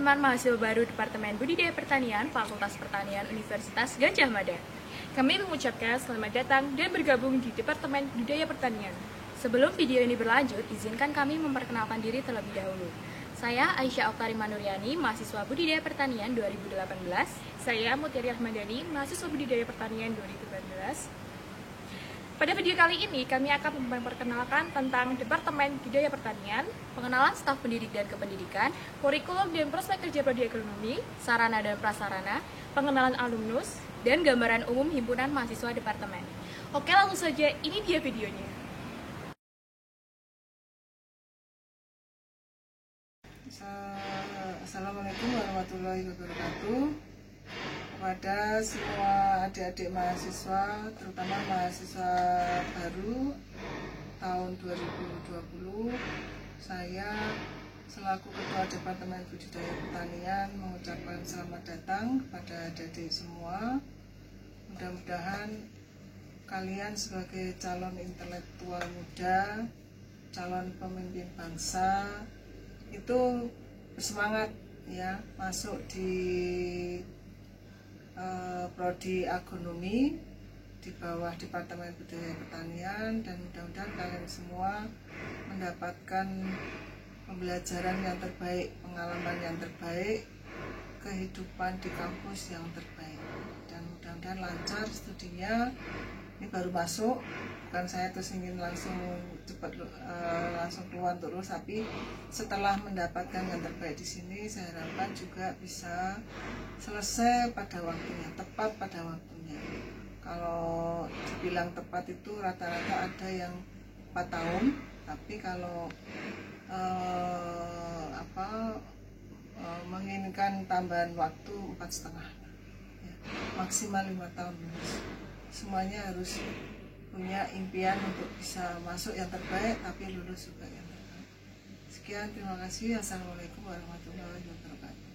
teman-teman mahasiswa baru Departemen Budidaya Pertanian Fakultas Pertanian Universitas Gadjah Mada. Kami mengucapkan selamat datang dan bergabung di Departemen Budidaya Pertanian. Sebelum video ini berlanjut, izinkan kami memperkenalkan diri terlebih dahulu. Saya Aisyah Oktari Manuriani, mahasiswa Budidaya Pertanian 2018. Saya Mutiari Ahmadani, mahasiswa Budidaya Pertanian 2018. Pada video kali ini, kami akan memperkenalkan tentang Departemen Budidaya Pertanian, pengenalan staf pendidik dan kependidikan, kurikulum dan prospek kerja prodi agronomi, sarana dan prasarana, pengenalan alumnus, dan gambaran umum himpunan mahasiswa departemen. Oke, langsung saja, ini dia videonya. Assalamualaikum warahmatullahi wabarakatuh. Kepada semua adik-adik mahasiswa, terutama mahasiswa baru tahun 2020, saya selaku Ketua Departemen Budidaya Pertanian mengucapkan selamat datang kepada adik-adik semua. Mudah-mudahan kalian sebagai calon intelektual muda, calon pemimpin bangsa itu bersemangat ya masuk di prodi agronomi di bawah Departemen Budidaya Pertanian, dan mudah-mudahan kalian semua mendapatkan pembelajaran yang terbaik, pengalaman yang terbaik, kehidupan di kampus yang terbaik, dan mudah-mudahan lancar studinya. Ini baru masuk, bukan saya terus ingin langsung cepat langsung keluar terus, tapi setelah mendapatkan yang terbaik di sini, saya harapkan juga bisa selesai pada waktunya, tepat pada waktunya. Kalau dibilang tepat itu rata-rata ada yang 4 tahun, tapi kalau menginginkan tambahan waktu 4,5, ya, maksimal 5 tahun lulus. Semuanya harus punya impian untuk bisa masuk yang terbaik, tapi lulus juga yang terbaik. Sekian, terima kasih. Assalamualaikum warahmatullahi wabarakatuh.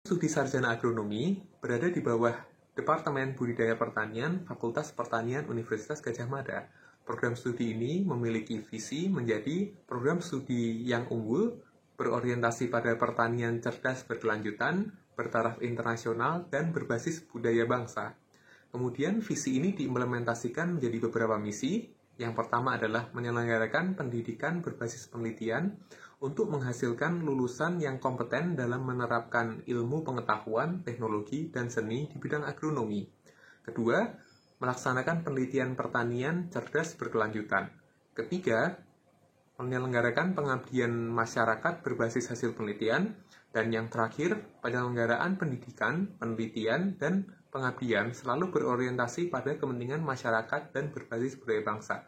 Studi Sarjana Agronomi berada di bawah Departemen Budidaya Pertanian Fakultas Pertanian Universitas Gadjah Mada. Program studi ini memiliki visi menjadi program studi yang unggul, berorientasi pada pertanian cerdas berkelanjutan, bertaraf internasional, dan berbasis budaya bangsa. Kemudian visi ini diimplementasikan menjadi beberapa misi. Yang pertama adalah menyelenggarakan pendidikan berbasis penelitian untuk menghasilkan lulusan yang kompeten dalam menerapkan ilmu pengetahuan, teknologi, dan seni di bidang agronomi. Kedua, melaksanakan penelitian pertanian cerdas berkelanjutan. Ketiga, menyelenggarakan pengabdian masyarakat berbasis hasil penelitian. Dan yang terakhir, penyelenggaraan pendidikan, penelitian, dan pengabdian selalu berorientasi pada kepentingan masyarakat dan berbasis budaya bangsa.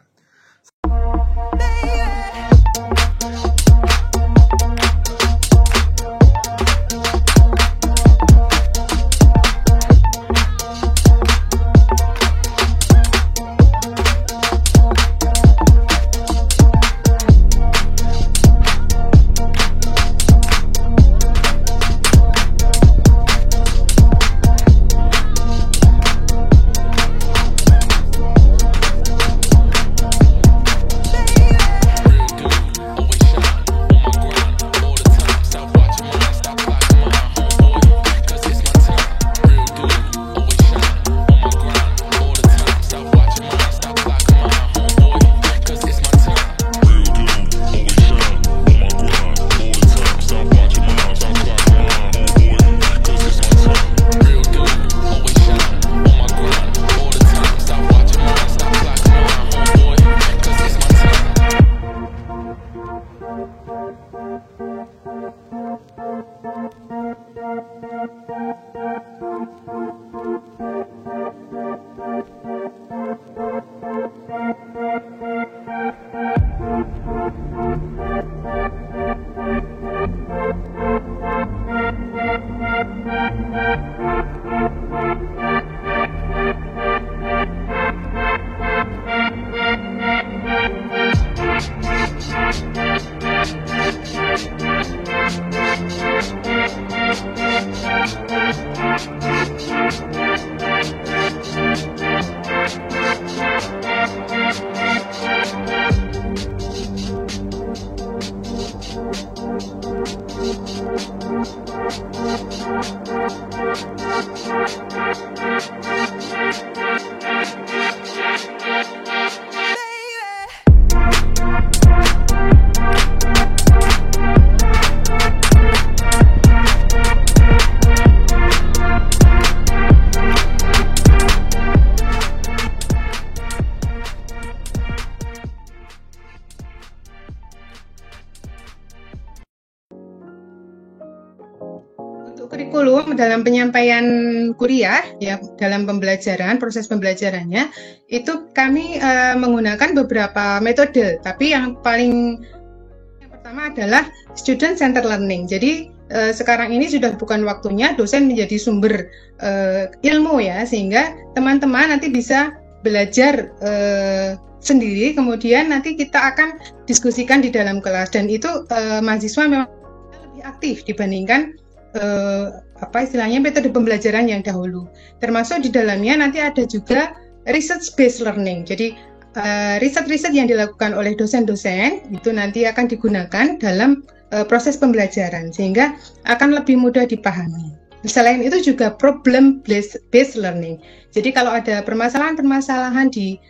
kurikulum dalam penyampaian kuliah ya, dalam pembelajaran, proses pembelajarannya itu kami menggunakan beberapa metode, tapi yang pertama adalah student centered learning. Jadi sekarang ini sudah bukan waktunya dosen menjadi sumber ilmu ya, sehingga teman-teman nanti bisa belajar sendiri, kemudian nanti kita akan diskusikan di dalam kelas, dan itu mahasiswa memang lebih aktif dibandingkan istilahnya metode pembelajaran yang dahulu. Termasuk di dalamnya nanti ada juga research based learning. Jadi riset-riset yang dilakukan oleh dosen-dosen itu nanti akan digunakan dalam proses pembelajaran sehingga akan lebih mudah dipahami. Selain itu juga problem based learning. Jadi kalau ada permasalahan-permasalahan di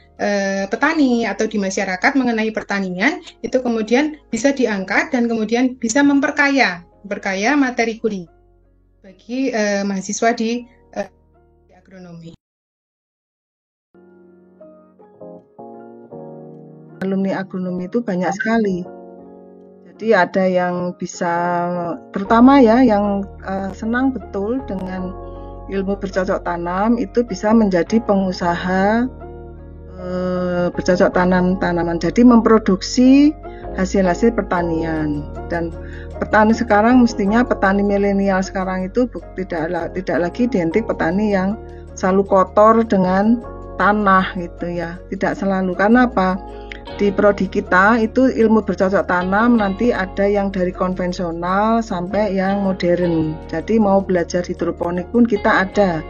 petani atau di masyarakat mengenai pertanian, itu kemudian bisa diangkat dan kemudian bisa memperkaya materi kuliah bagi mahasiswa di agronomi. Alumni agronomi itu banyak sekali. Jadi ada yang bisa, terutama ya yang senang betul dengan ilmu bercocok tanam, itu bisa menjadi pengusaha bercocok tanaman. Jadi memproduksi hasil-hasil pertanian. Dan petani sekarang mestinya petani milenial sekarang itu tidak lagi identik petani yang selalu kotor dengan tanah gitu ya. Tidak selalu. Karena apa? Di prodi kita itu ilmu bercocok tanam nanti ada yang dari konvensional sampai yang modern. Jadi mau belajar hidroponik pun kita ada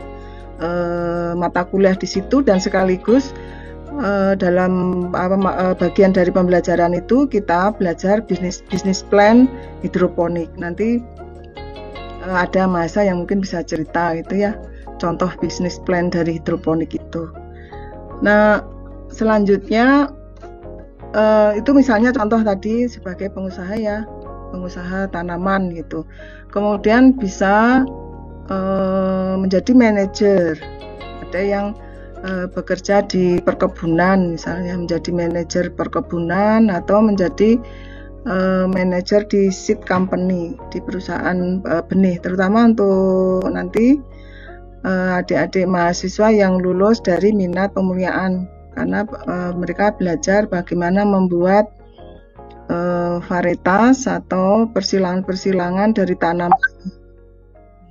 mata kuliah di situ, dan sekaligus dalam bagian dari pembelajaran itu kita belajar bisnis plan hidroponik. Nanti ada mahasiswa yang mungkin bisa cerita gitu ya, contoh bisnis plan dari hidroponik itu. Nah, selanjutnya itu misalnya contoh tadi sebagai pengusaha tanaman gitu. Kemudian bisa menjadi manajer. Ada yang bekerja di perkebunan, misalnya menjadi manajer perkebunan atau menjadi manajer di seed company, di perusahaan benih, terutama untuk nanti adik-adik mahasiswa yang lulus dari minat pemuliaan, karena mereka belajar bagaimana membuat varietas atau persilangan-persilangan dari tanaman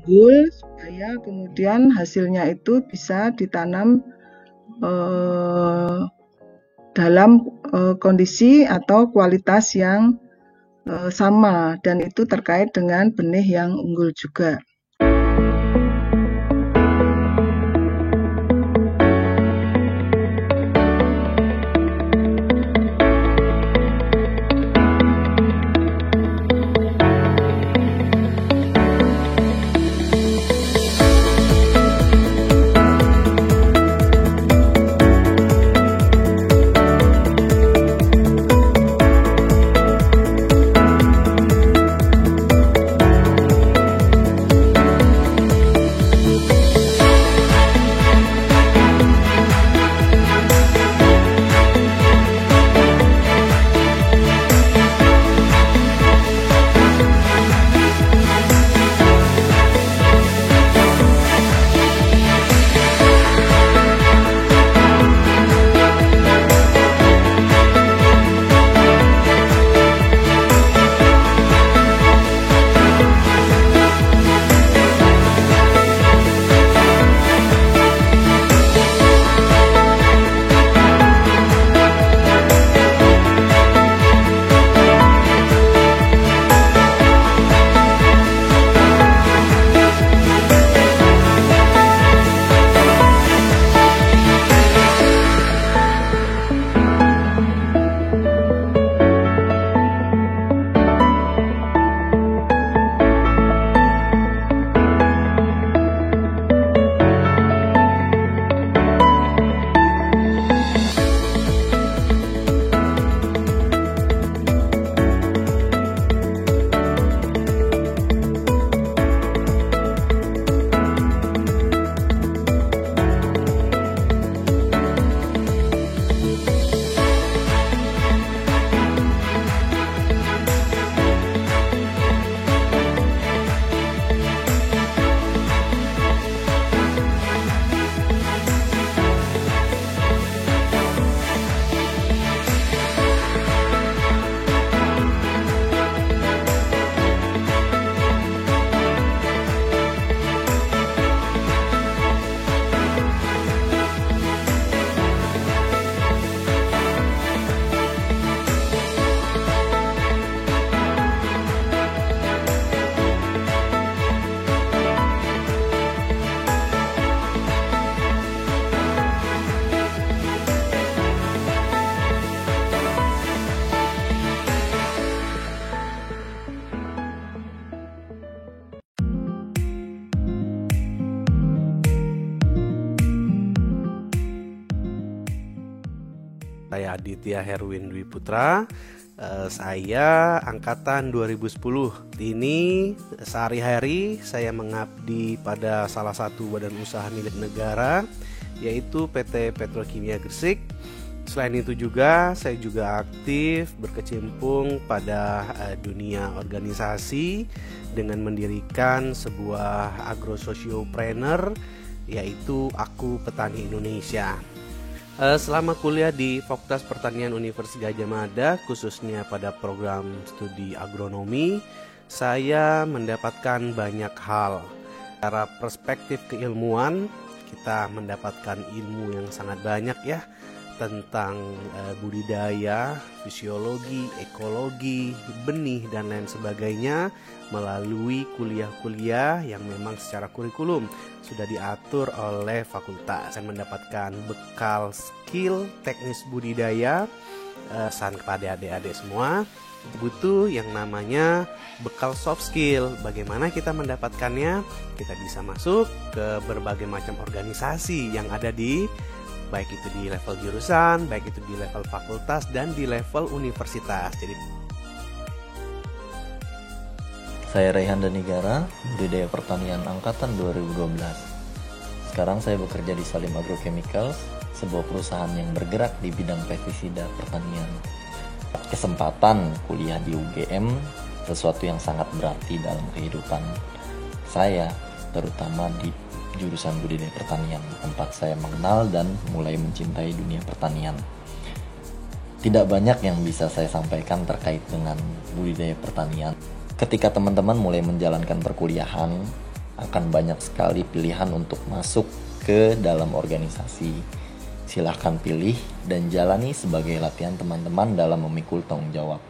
unggul supaya kemudian hasilnya itu bisa ditanam dalam kondisi atau kualitas yang sama, dan itu terkait dengan benih yang unggul juga. saya Aditya Herwin Dwi Putra. Saya angkatan 2010. Ini sehari-hari saya mengabdi pada salah satu badan usaha milik negara, yaitu PT Petrokimia Gresik. Selain itu juga saya juga aktif berkecimpung pada dunia organisasi dengan mendirikan sebuah agrosociopreneur, yaitu Aku Petani Indonesia. Selama kuliah di Fakultas Pertanian Universitas Gadjah Mada, khususnya pada program studi agronomi, saya mendapatkan banyak hal. Secara perspektif keilmuan, kita mendapatkan ilmu yang sangat banyak ya, tentang budidaya, fisiologi, ekologi, benih, dan lain sebagainya melalui kuliah-kuliah yang memang secara kurikulum sudah diatur oleh fakultas. Saya mendapatkan bekal skill teknis budidaya pesan kepada adik-adik semua, butuh yang namanya bekal soft skill. Bagaimana kita mendapatkannya? Kita bisa masuk ke berbagai macam organisasi yang ada di baik itu di level jurusan, baik itu di level fakultas, dan di level universitas. Jadi saya Raihan Danigara, budidaya pertanian angkatan 2012. Sekarang saya bekerja di Salim Agrochemicals, sebuah perusahaan yang bergerak di bidang pestisida pertanian. Kesempatan kuliah di UGM sesuatu yang sangat berarti dalam kehidupan saya, terutama di jurusan budidaya pertanian, tempat saya mengenal dan mulai mencintai dunia pertanian. Tidak banyak yang bisa saya sampaikan terkait dengan budidaya pertanian. Ketika teman-teman mulai menjalankan perkuliahan, akan banyak sekali pilihan untuk masuk ke dalam organisasi. Silahkan pilih dan jalani sebagai latihan teman-teman dalam memikul tanggung jawab.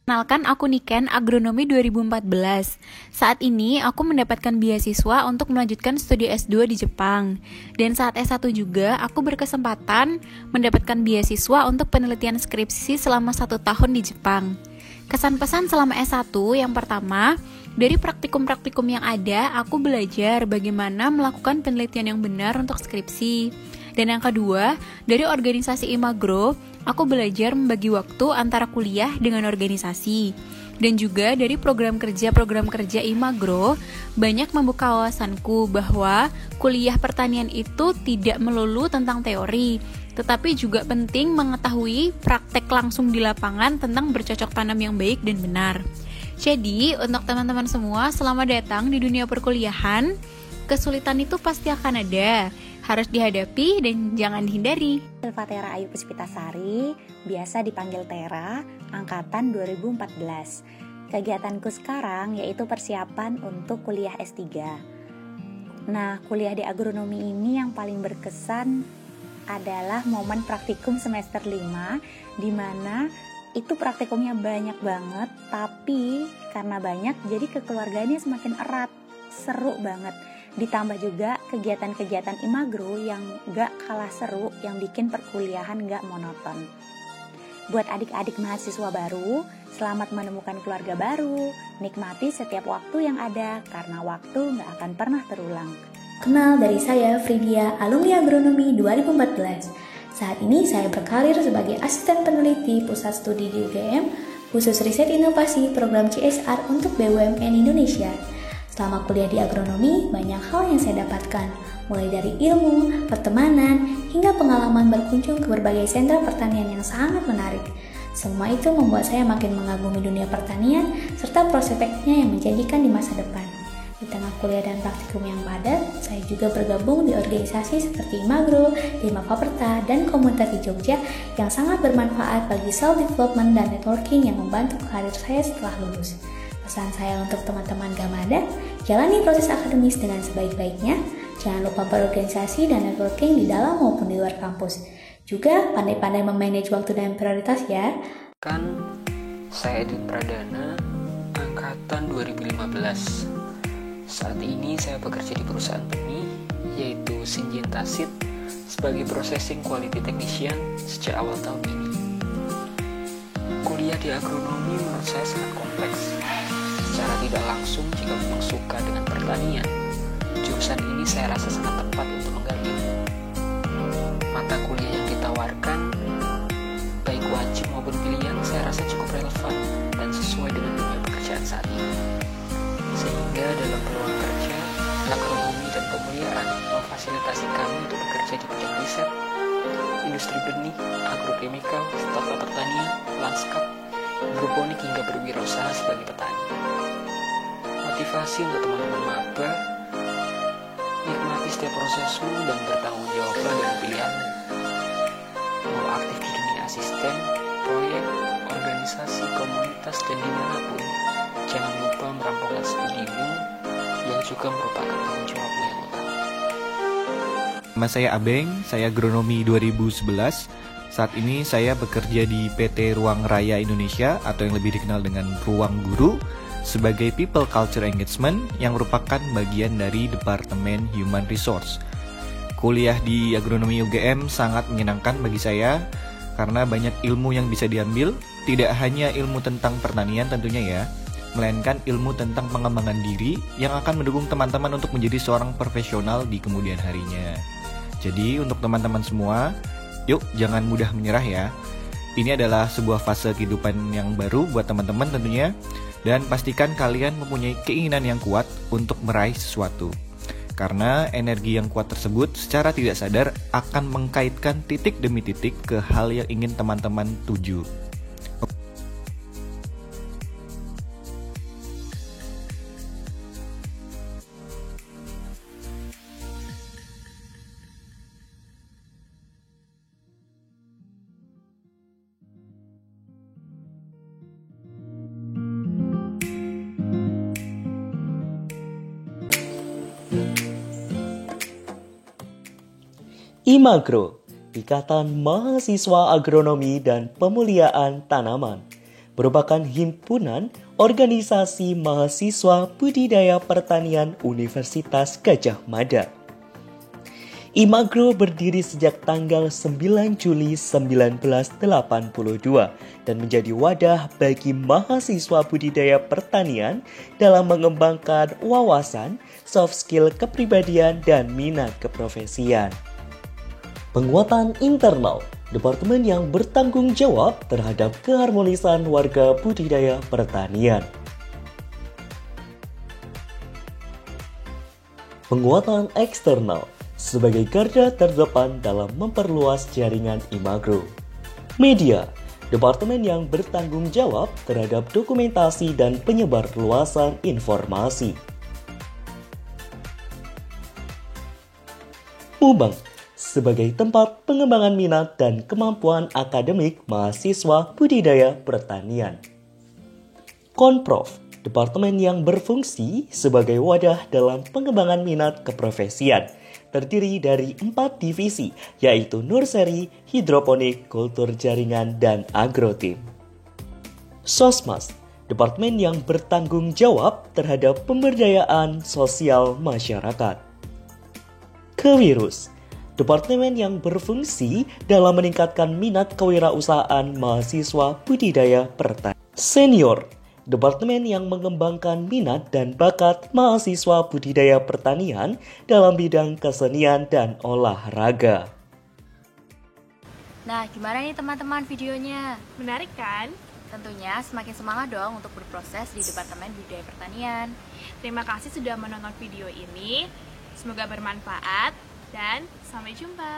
Kenalkan, aku Niken, Agronomi 2014. Saat ini aku mendapatkan beasiswa untuk melanjutkan studi S2 di Jepang. Dan saat S1 juga aku berkesempatan mendapatkan beasiswa untuk penelitian skripsi selama 1 tahun di Jepang. Kesan pesan selama S1 yang pertama, dari praktikum-praktikum yang ada, aku belajar bagaimana melakukan penelitian yang benar untuk skripsi. Dan yang kedua, dari organisasi Imagro, aku belajar membagi waktu antara kuliah dengan organisasi. Dan juga dari program kerja Imagro, banyak membuka wawasanku bahwa kuliah pertanian itu tidak melulu tentang teori, tetapi juga penting mengetahui praktek langsung di lapangan tentang bercocok tanam yang baik dan benar. Jadi, untuk teman-teman semua, selamat datang di dunia perkuliahan. Kesulitan itu pasti akan ada, harus dihadapi dan jangan dihindari. Silvatera Ayu Puspitasari, biasa dipanggil Tera, angkatan 2014. Kegiatanku sekarang yaitu persiapan untuk kuliah S3. Nah, kuliah di agronomi ini yang paling berkesan adalah momen praktikum semester 5, di mana itu praktikumnya banyak banget, tapi karena banyak jadi kekeluargaannya semakin erat, seru banget. Ditambah juga kegiatan-kegiatan Imagro yang gak kalah seru, yang bikin perkuliahan gak monoton. Buat adik-adik mahasiswa baru, selamat menemukan keluarga baru. Nikmati setiap waktu yang ada, karena waktu gak akan pernah terulang. Kenal, dari saya Fridia, alumni agronomi 2014. Saat ini saya berkarir sebagai asisten peneliti pusat studi di UGM, khusus riset inovasi program CSR untuk BUMN Indonesia. Selama kuliah di agronomi, banyak hal yang saya dapatkan, mulai dari ilmu, pertemanan, hingga pengalaman berkunjung ke berbagai sentra pertanian yang sangat menarik. Semua itu membuat saya makin mengagumi dunia pertanian, serta prospeknya yang menjanjikan di masa depan. Di tengah kuliah dan praktikum yang padat, saya juga bergabung di organisasi seperti Imagro, Dima Faperta, dan komunitas di Jogja yang sangat bermanfaat bagi self-development dan networking yang membantu karir saya setelah lulus. Pesan saya untuk teman-teman Gamada, jalani proses akademis dengan sebaik-baiknya, jangan lupa berorganisasi dan networking di dalam maupun di luar kampus. Juga pandai-pandai memanage waktu dan prioritas ya. Saya Edith Pradana, angkatan 2015. Saat ini saya bekerja di perusahaan benih, yaitu Syngenta Seed, sebagai Processing Quality Technician sejak awal tahun ini. Kuliah di agronomi menurut saya sangat kompleks. Secara tidak langsung, jika memang suka dengan pertanian, jurusan ini saya rasa sangat tepat untuk menggali. Mata kuliah yang ditawarkan agrokemikal, tata pertanian, lanskap, hidroponik hingga berwirausaha sebagai petani. Motivasi untuk teman-teman maba, nikmati setiap prosesmu dan bertanggung jawablah dengan pilihanmu. Mau aktif di dunia asisten, proyek, organisasi, komunitas, dan dimanapun, jangan lupa merampungkan studimu yang juga merupakan tanggung jawabmu yang utama. Nama saya Abeng, saya agronomi 2011. Saat ini saya bekerja di PT Ruang Raya Indonesia atau yang lebih dikenal dengan Ruang Guru sebagai People Culture Engagement yang merupakan bagian dari Departemen Human Resource. Kuliah di agronomi UGM sangat menyenangkan bagi saya karena banyak ilmu yang bisa diambil, tidak hanya ilmu tentang pertanian tentunya ya, melainkan ilmu tentang pengembangan diri yang akan mendukung teman-teman untuk menjadi seorang profesional di kemudian harinya. Jadi untuk teman-teman semua, yuk jangan mudah menyerah ya. Ini adalah sebuah fase kehidupan yang baru buat teman-teman tentunya. Dan pastikan kalian mempunyai keinginan yang kuat untuk meraih sesuatu. Karena energi yang kuat tersebut secara tidak sadar akan mengkaitkan titik demi titik ke hal yang ingin teman-teman tuju. IMAGRO, Ikatan Mahasiswa Agronomi dan Pemuliaan Tanaman, merupakan himpunan organisasi mahasiswa budidaya pertanian Universitas Gadjah Mada. IMAGRO berdiri sejak tanggal 9 Juli 1982 dan menjadi wadah bagi mahasiswa budidaya pertanian dalam mengembangkan wawasan, soft skill kepribadian, dan minat keprofesian. Penguatan internal, departemen yang bertanggung jawab terhadap keharmonisan warga budidaya pertanian. Penguatan eksternal, sebagai garda terdepan dalam memperluas jaringan IMAGRO. Media, departemen yang bertanggung jawab terhadap dokumentasi dan penyebarluasan informasi. Mubang, sebagai tempat pengembangan minat dan kemampuan akademik mahasiswa budidaya pertanian. Konprof, departemen yang berfungsi sebagai wadah dalam pengembangan minat keprofesian, terdiri dari 4 divisi, yaitu nursery, hidroponik, kultur jaringan, dan agrotim. Sosmas, departemen yang bertanggung jawab terhadap pemberdayaan sosial masyarakat. Kewirus, departemen yang berfungsi dalam meningkatkan minat kewirausahaan mahasiswa budidaya pertanian. Senior, departemen yang mengembangkan minat dan bakat mahasiswa budidaya pertanian dalam bidang kesenian dan olahraga. Nah, gimana nih teman-teman videonya? Menarik kan? Tentunya semakin semangat dong untuk berproses di Departemen Budidaya Pertanian. Terima kasih sudah menonton video ini. Semoga bermanfaat dan sampai jumpa.